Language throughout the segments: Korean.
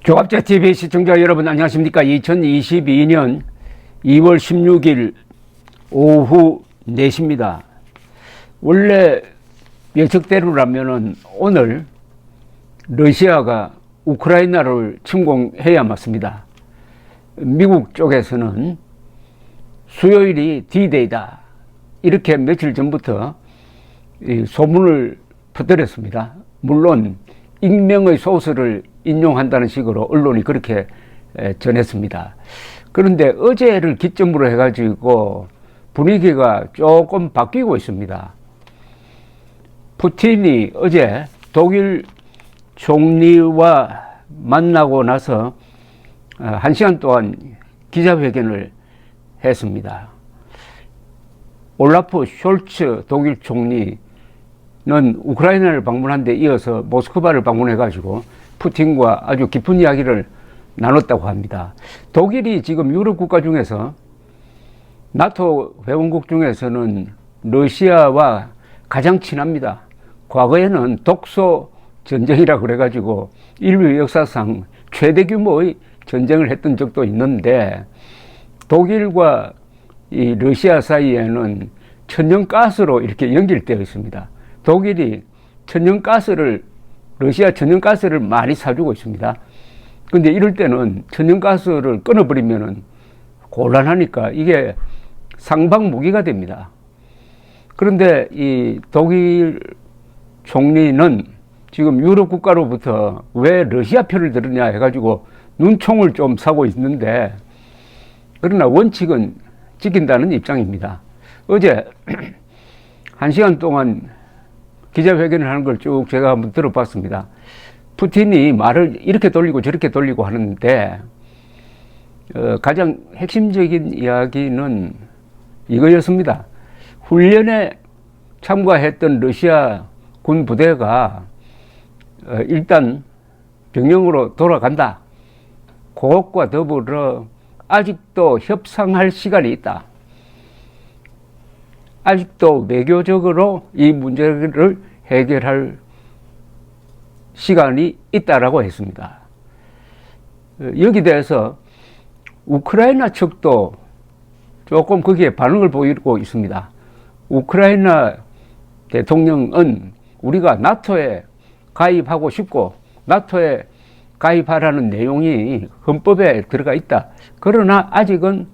조갑제TV 시청자 여러분 안녕하십니까. 2022년 2월 16일 오후 4시입니다. 원래 예측대로라면은 오늘 러시아가 우크라이나를 침공해야 맞습니다. 미국 쪽에서는 수요일이 D-Day다 이렇게 며칠 전부터 소문을 퍼뜨렸습니다. 물론 익명의 소스를 인용한다는 식으로 언론이 그렇게 전했습니다. 그런데 어제를 기점으로 해가지고 분위기가 조금 바뀌고 있습니다. 푸틴이 어제 독일 총리와 만나고 나서 1시간 동안 기자회견을 했습니다. 올라프 숄츠 독일 총리는 우크라이나를 방문한 데 이어서 모스크바를 방문해가지고 푸틴과 아주 깊은 이야기를 나눴다고 합니다. 독일이 지금 유럽 국가 중에서 나토 회원국 중에서는 러시아와 가장 친합니다. 과거에는 독소 전쟁이라고 그래가지고 인류 역사상 최대 규모의 전쟁을 했던 적도 있는데 독일과 이 러시아 사이에는 천연가스로 이렇게 연결되어 있습니다. 독일이 러시아 천연가스를 많이 사주고 있습니다. 근데 이럴 때는 천연가스를 끊어버리면은 곤란하니까 이게 상방 무기가 됩니다. 그런데 이 독일 총리는 지금 유럽 국가로부터 왜 러시아 편을 들으냐 해가지고 눈총을 좀 사고 있는데, 그러나 원칙은 지킨다는 입장입니다. 어제 1시간 동안 기자회견을 하는 걸 쭉 제가 한번 들어봤습니다. 푸틴이 말을 이렇게 돌리고 저렇게 돌리고 하는데 가장 핵심적인 이야기는 이거였습니다. 훈련에 참가했던 러시아 군 부대가 일단 병영으로 돌아간다. 그것과 더불어 아직도 협상할 시간이 있다. 아직도 외교적으로 이 문제를 해결할 시간이 있다라고 했습니다. 여기 대해서 우크라이나 측도 조금 거기에 반응을 보이고 있습니다. 우크라이나 대통령은 우리가 나토에 가입하고 싶고 나토에 가입하라는 내용이 헌법에 들어가 있다. 그러나 아직은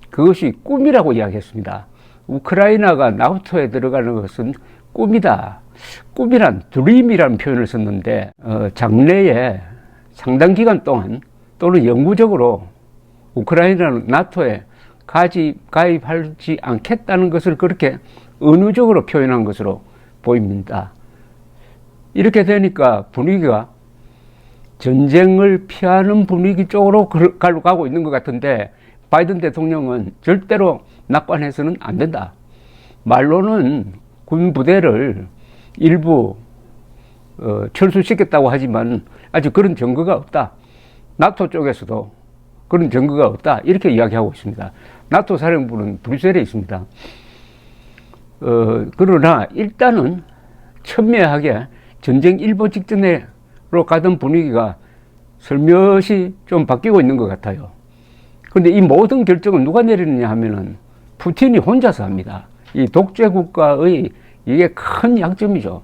그것이 꿈이라고 이야기했습니다. 우크라이나가 나토에 들어가는 것은 꿈이다. 꿈이란 드림이라는 표현을 썼는데 장래에 상당 기간 동안 또는 영구적으로 우크라이나는 나토에 가입하지 않겠다는 것을 그렇게 은유적으로 표현한 것으로 보입니다. 이렇게 되니까 분위기가 전쟁을 피하는 분위기 쪽으로 가고 있는 것 같은데 바이든 대통령은 절대로 낙관해서는 안 된다. 말로는 군 부대를 일부 철수시켰다고 하지만 아직 그런 증거가 없다. 나토 쪽에서도 그런 증거가 없다. 이렇게 이야기하고 있습니다. 나토 사령부는 브뤼셀에 있습니다. 그러나 일단은 첨예하게 전쟁 일보 직전으로 가던 분위기가 슬며시 좀 바뀌고 있는 것 같아요. 그런데 이 모든 결정은 누가 내리느냐 하면은 푸틴이 혼자서 합니다. 이 독재 국가의 이게 큰 약점이죠.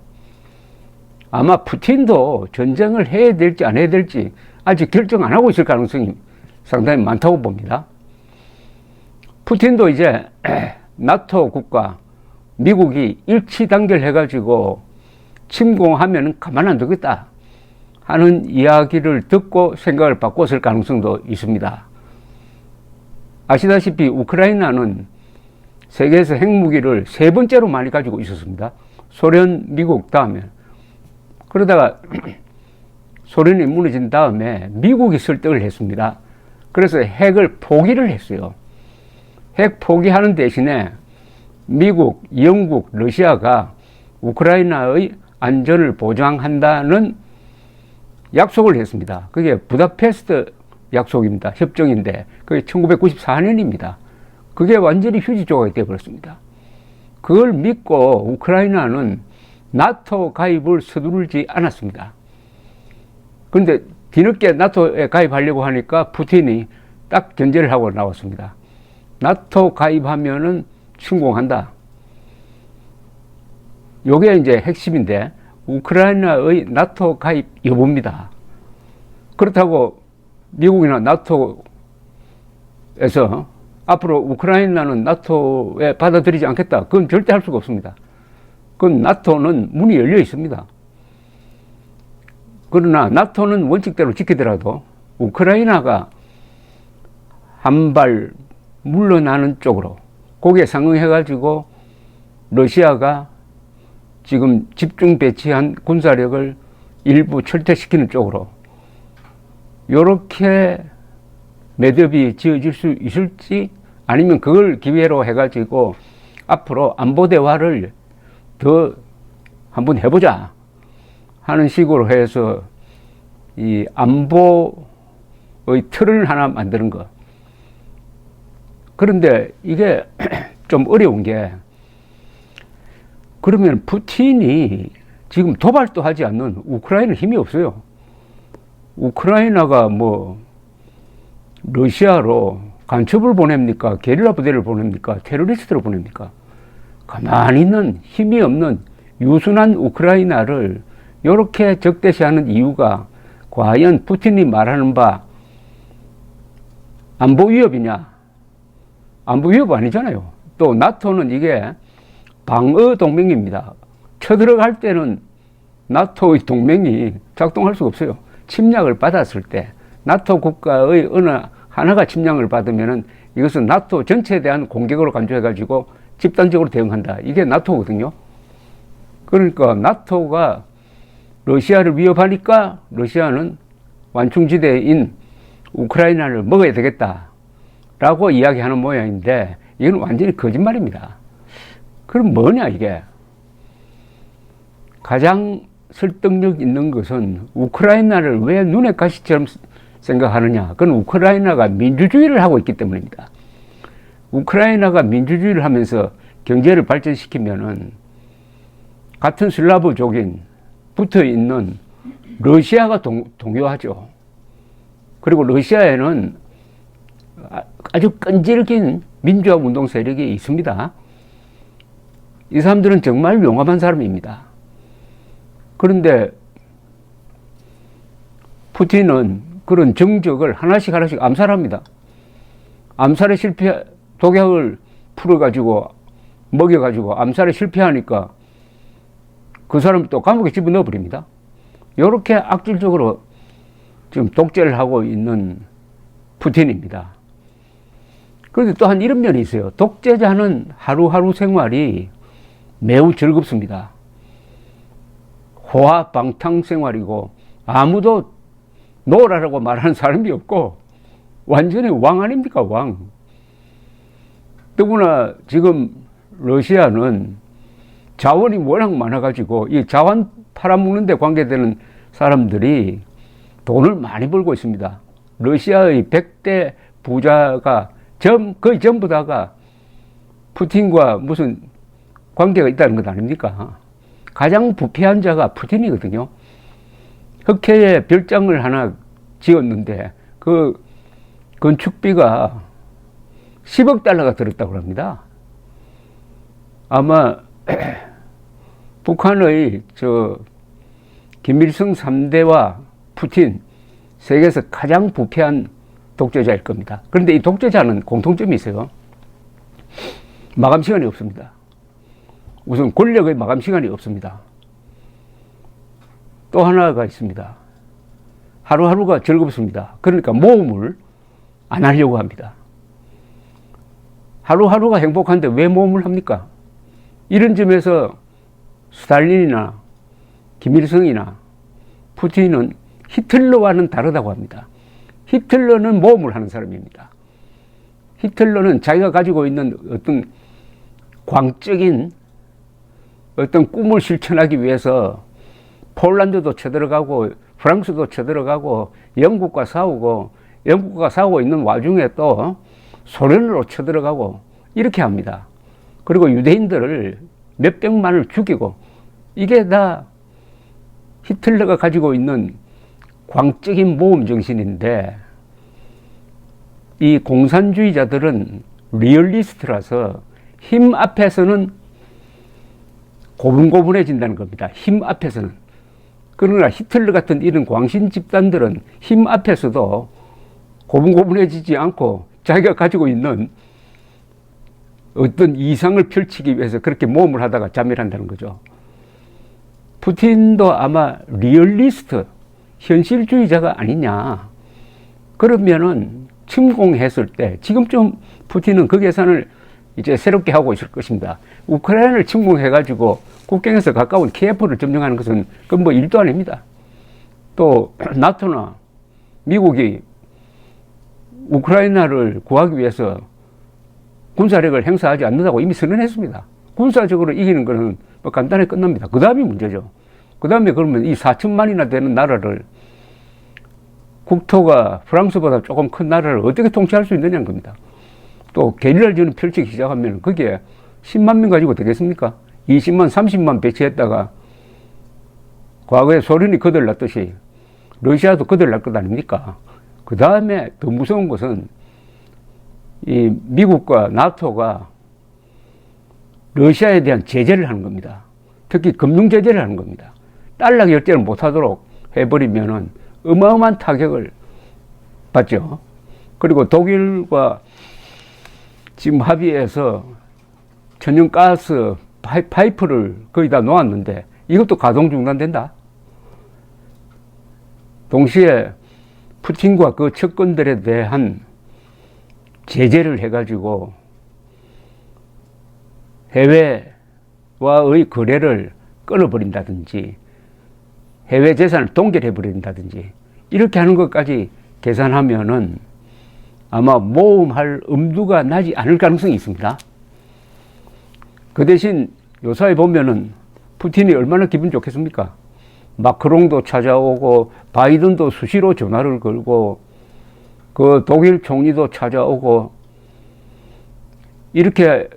아마 푸틴도 전쟁을 해야 될지 안 해야 될지 아직 결정 안 하고 있을 가능성이 상당히 많다고 봅니다. 푸틴도 이제 나토 국가 미국이 일치 단결해가지고 침공하면 가만 안 두겠다 하는 이야기를 듣고 생각을 바꿨을 가능성도 있습니다. 아시다시피 우크라이나는 세계에서 핵무기를 3번째로 많이 가지고 있었습니다. 소련, 미국 다음에. 그러다가 소련이 무너진 다음에 미국이 설득을 했습니다. 그래서 핵을 포기를 했어요. 핵 포기하는 대신에 미국, 영국, 러시아가 우크라이나의 안전을 보장한다는 약속을 했습니다. 그게 부다페스트 약속입니다. 협정인데 그게 1994년입니다. 그게 완전히 휴지 조각이 되어버렸습니다. 그걸 믿고 우크라이나는 나토 가입을 서두르지 않았습니다. 그런데 뒤늦게 나토에 가입하려고 하니까 푸틴이 딱 견제를 하고 나왔습니다. 나토 가입하면은 침공한다. 요게 이제 핵심인데, 우크라이나의 나토 가입 여부입니다. 그렇다고 미국이나 나토에서 앞으로 우크라이나는 나토에 받아들이지 않겠다. 그건 절대 할 수가 없습니다. 그건 나토는 문이 열려 있습니다. 그러나 나토는 원칙대로 지키더라도 우크라이나가 한 발 물러나는 쪽으로, 거기에 상응해가지고 러시아가 지금 집중 배치한 군사력을 일부 철퇴시키는 쪽으로 요렇게 매듭이 지어질 수 있을지, 아니면 그걸 기회로 해가지고 앞으로 안보 대화를 더 한번 해보자 하는 식으로 해서 이 안보의 틀을 하나 만드는 것. 그런데 이게 좀 어려운 게, 그러면 푸틴이 지금 도발도 하지 않는 우크라이나 힘이 없어요. 우크라이나가 뭐 러시아로 간첩을 보냅니까? 게릴라 부대를 보냅니까? 테러리스트를 보냅니까? 가만히 있는 힘이 없는 유순한 우크라이나를 이렇게 적대시하는 이유가 과연 푸틴이 말하는 바 안보 위협이냐? 안보 위협 아니잖아요. 또 나토는 이게 방어 동맹입니다. 쳐들어갈 때는 나토의 동맹이 작동할 수가 없어요. 침략을 받았을 때 나토 국가의 어느 하나가 침략을 받으면은 이것은 나토 전체에 대한 공격으로 간주해가지고 집단적으로 대응한다. 이게 나토거든요. 그러니까 나토가 러시아를 위협하니까 러시아는 완충지대인 우크라이나를 먹어야 되겠다라고 이야기하는 모양인데, 이건 완전히 거짓말입니다. 그럼 뭐냐 이게. 가장 설득력 있는 것은 우크라이나를 왜 눈의 가시처럼 생각하느냐. 그건 우크라이나가 민주주의를 하고 있기 때문입니다. 우크라이나가 민주주의를 하면서 경제를 발전시키면은 같은 슬라브족인 붙어 있는 러시아가 동요하죠. 그리고 러시아에는 아주 끈질긴 민주화 운동 세력이 있습니다. 이 사람들은 정말 용감한 사람입니다. 그런데 푸틴은 그런 정적을 하나씩 암살합니다. 암살에 독약을 풀어가지고 먹여가지고 암살에 실패하니까 그 사람을 또 감옥에 집어넣어 버립니다. 이렇게 악질적으로 지금 독재를 하고 있는 푸틴입니다. 그런데 또한 이런 면이 있어요. 독재자는 하루하루 생활이 매우 즐겁습니다. 호화방탕 생활이고 아무도 놀아라고 말하는 사람이 없고 완전히 왕 아닙니까, 왕. 더구나 지금 러시아는 자원이 워낙 많아가지고 이 자원 팔아먹는 데 관계되는 사람들이 돈을 많이 벌고 있습니다. 러시아의 100대 부자가 거의 전부 다가 푸틴과 무슨 관계가 있다는 것 아닙니까? 가장 부패한 자가 푸틴이거든요. 흑해에 별장을 하나 지었는데 그 건축비가 10억 달러가 들었다고 합니다. 아마 북한의 김일성 3대와 푸틴, 세계에서 가장 부패한 독재자일 겁니다. 그런데 이 독재자는 공통점이 있어요. 마감 시간이 없습니다. 우선 권력의 마감 시간이 없습니다. 또 하나가 있습니다. 하루하루가 즐겁습니다. 그러니까 모험을 안 하려고 합니다. 하루하루가 행복한데 왜 모험을 합니까? 이런 점에서 스탈린이나 김일성이나 푸틴은 히틀러와는 다르다고 합니다. 히틀러는 모험을 하는 사람입니다. 히틀러는 자기가 가지고 있는 어떤 광적인 어떤 꿈을 실천하기 위해서 폴란드도 쳐들어가고 프랑스도 쳐들어가고 영국과 싸우고 있는 와중에 또 소련으로 쳐들어가고 이렇게 합니다. 그리고 유대인들을 몇백만을 죽이고, 이게 다 히틀러가 가지고 있는 광적인 모험 정신인데, 이 공산주의자들은 리얼리스트라서 힘 앞에서는 고분고분해진다는 겁니다. 힘 앞에서는. 그러나 히틀러 같은 이런 광신 집단들은 힘 앞에서도 고분고분해지지 않고 자기가 가지고 있는 어떤 이상을 펼치기 위해서 그렇게 모험을 하다가 자멸한다는 거죠. 푸틴도 아마 리얼리스트, 현실주의자가 아니냐. 그러면은 침공했을 때, 지금쯤 푸틴은 그 계산을 이제 새롭게 하고 있을 것입니다. 우크라이나를 침공해가지고 국경에서 가까운 키예프를 점령하는 것은 그건 뭐 일도 아닙니다. 또 나토나 미국이 우크라이나를 구하기 위해서 군사력을 행사하지 않는다고 이미 선언했습니다. 군사적으로 이기는 것은 뭐 간단히 끝납니다. 그 다음이 문제죠. 그 다음에 그러면 이 4천만이나 되는 나라를, 국토가 프랑스보다 조금 큰 나라를 어떻게 통치할 수 있느냐는 겁니다. 또 게릴라전을 펼치기 시작하면 그게 10만 명 가지고 되겠습니까? 20만, 30만 배치했다가 과거에 소련이 거들났듯이 러시아도 거들날 것 아닙니까? 그 다음에 더 무서운 것은 이 미국과 나토가 러시아에 대한 제재를 하는 겁니다. 특히 금융 제재를 하는 겁니다. 달러 결제를 못하도록 해버리면은 어마어마한 타격을 받죠. 그리고 독일과 지금 합의해서 천연가스 파이프를 거의 다 놓았는데 이것도 가동 중단된다. 동시에 푸틴과 그 측근들에 대한 제재를 해가지고 해외와의 거래를 끊어버린다든지 해외 재산을 동결해버린다든지 이렇게 하는 것까지 계산하면은 아마 모험할 엄두가 나지 않을 가능성이 있습니다. 그 대신 요사에 보면은 푸틴이 얼마나 기분 좋겠습니까? 마크롱도 찾아오고 바이든도 수시로 전화를 걸고 그 독일 총리도 찾아오고 이렇게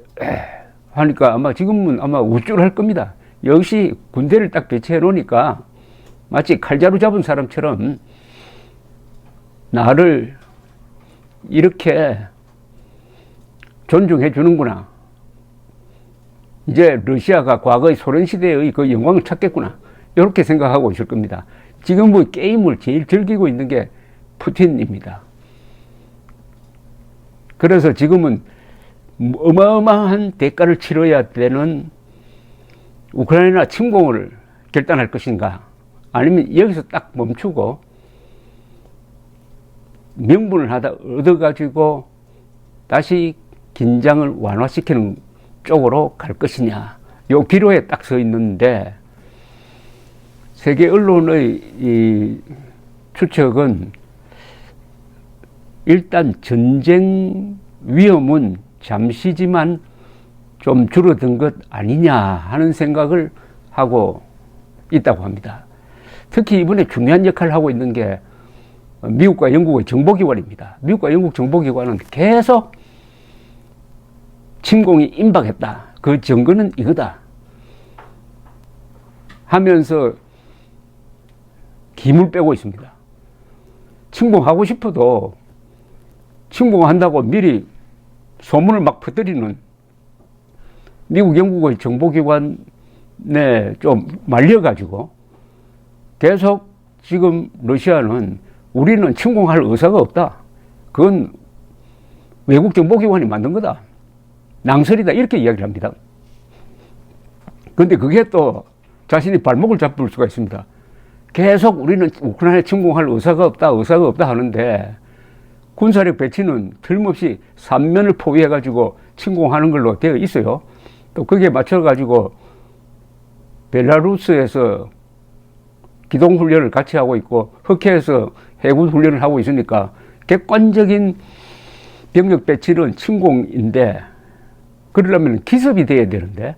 하니까 아마 지금은 아마 우쭐할 겁니다. 역시 군대를 딱 배치해 놓으니까 마치 칼자루 잡은 사람처럼 나를 이렇게 존중해 주는구나. 이제 러시아가 과거의 소련 시대의 그 영광을 찾겠구나. 이렇게 생각하고 있을 겁니다. 지금 뭐 게임을 제일 즐기고 있는 게 푸틴입니다. 그래서 지금은 어마어마한 대가를 치러야 되는 우크라이나 침공을 결단할 것인가, 아니면 여기서 딱 멈추고 명분을 얻어가지고 다시 긴장을 완화시키는 쪽으로 갈 것이냐, 요 기로에 딱 서 있는데, 세계 언론의 이 추측은 일단 전쟁 위험은 잠시지만 좀 줄어든 것 아니냐 하는 생각을 하고 있다고 합니다. 특히 이번에 중요한 역할을 하고 있는 게 미국과 영국의 정보기관입니다. 미국과 영국 정보기관은 계속 침공이 임박했다, 그 증거는 이거다 하면서 김을 빼고 있습니다. 침공하고 싶어도 침공한다고 미리 소문을 막 퍼뜨리는 미국, 영국의 정보기관에 좀 말려가지고 계속 지금 러시아는 우리는 침공할 의사가 없다, 그건 외국 정보기관이 만든 거다, 낭설이다, 이렇게 이야기를 합니다. 그런데 그게 또 자신이 발목을 잡을 수가 있습니다. 계속 우리는 우크라이나에 침공할 의사가 없다 하는데 군사력 배치는 틀림없이 삼면을 포위해가지고 침공하는 걸로 되어 있어요. 또 거기에 맞춰가지고 벨라루스에서 기동훈련을 같이 하고 있고 흑해에서 해군 훈련을 하고 있으니까 객관적인 병력 배치는 침공인데, 그러려면 기습이 돼야 되는데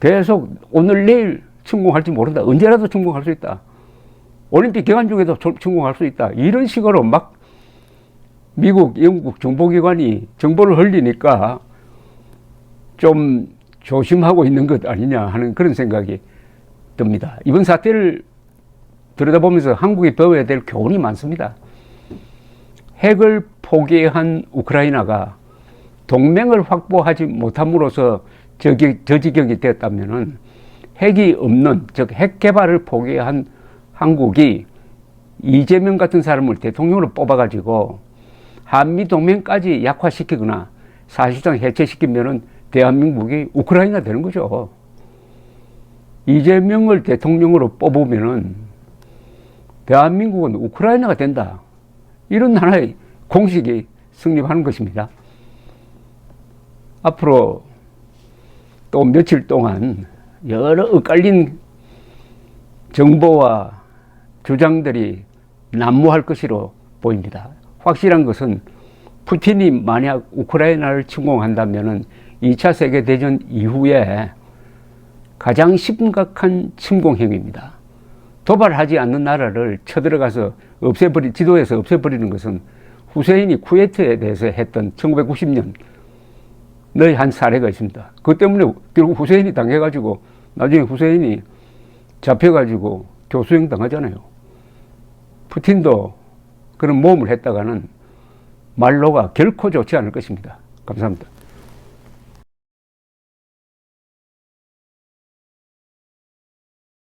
계속 오늘 내일 침공할지 모른다, 언제라도 침공할 수 있다, 올림픽 기간 중에도 침공할 수 있다, 이런 식으로 막 미국, 영국 정보기관이 정보를 흘리니까 좀 조심하고 있는 것 아니냐 하는 그런 생각이 듭니다. 이번 사태를 들여다보면서 한국이 배워야 될 교훈이 많습니다. 핵을 포기한 우크라이나가 동맹을 확보하지 못함으로써 저지경이 되었다면은 핵이 없는, 즉 핵 개발을 포기한 한국이 이재명 같은 사람을 대통령으로 뽑아가지고 한미 동맹까지 약화시키거나 사실상 해체시키면은 대한민국이 우크라이나 되는 거죠. 이재명을 대통령으로 뽑으면은 대한민국은 우크라이나가 된다. 이런 하나의 공식이 성립하는 것입니다. 앞으로 또 며칠 동안 여러 엇갈린 정보와 주장들이 난무할 것으로 보입니다. 확실한 것은 푸틴이 만약 우크라이나를 침공한다면 2차 세계대전 이후에 가장 심각한 침공 행위입니다. 도발하지 않는 나라를 쳐들어가서 지도에서 없애버리는 것은 후세인이 쿠웨이트에 대해서 했던 1990년 의 한 사례가 있습니다. 그것 때문에 결국 후세인이 당해가지고 나중에 후세인이 잡혀가지고 교수형 당하잖아요. 푸틴도 그런 모험을 했다가는 말로가 결코 좋지 않을 것입니다. 감사합니다.